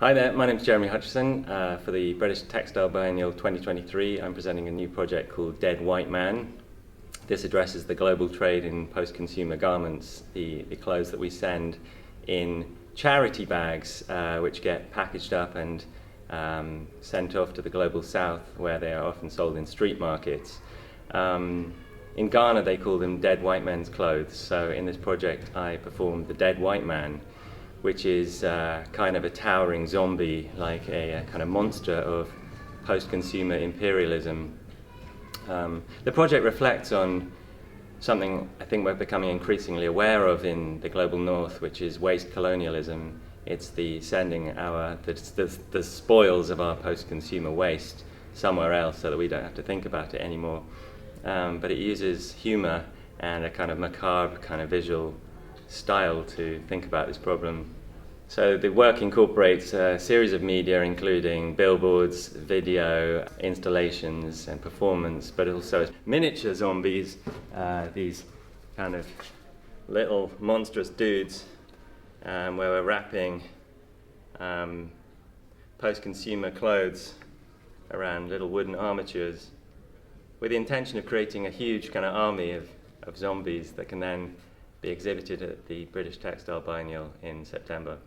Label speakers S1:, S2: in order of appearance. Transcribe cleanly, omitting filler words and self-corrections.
S1: Hi there, my name is Jeremy Hutchison. For the British Textile Biennial 2023, I'm presenting a new project called Dead White Man. This addresses the global trade in post-consumer garments, the clothes that we send in charity bags, which get packaged up and sent off to the global south, where they are often sold in street markets. In Ghana, they call them dead white men's clothes. So in this project, I performed the Dead White Man, which is kind of a towering zombie, like a kind of monster of post-consumer imperialism. The project reflects on something I think we're becoming increasingly aware of in the global north, which is waste colonialism. It's the sending the spoils of our post-consumer waste somewhere else so that we don't have to think about it anymore. But it uses humor and a kind of macabre kind of visual style to think about this problem. So the work incorporates a series of media, including billboards, video, installations and performance, but also miniature zombies, these kind of little monstrous dudes, where we're wrapping post-consumer clothes around little wooden armatures with the intention of creating a huge kind of army of zombies that can then be exhibited at the British Textile Biennial in September.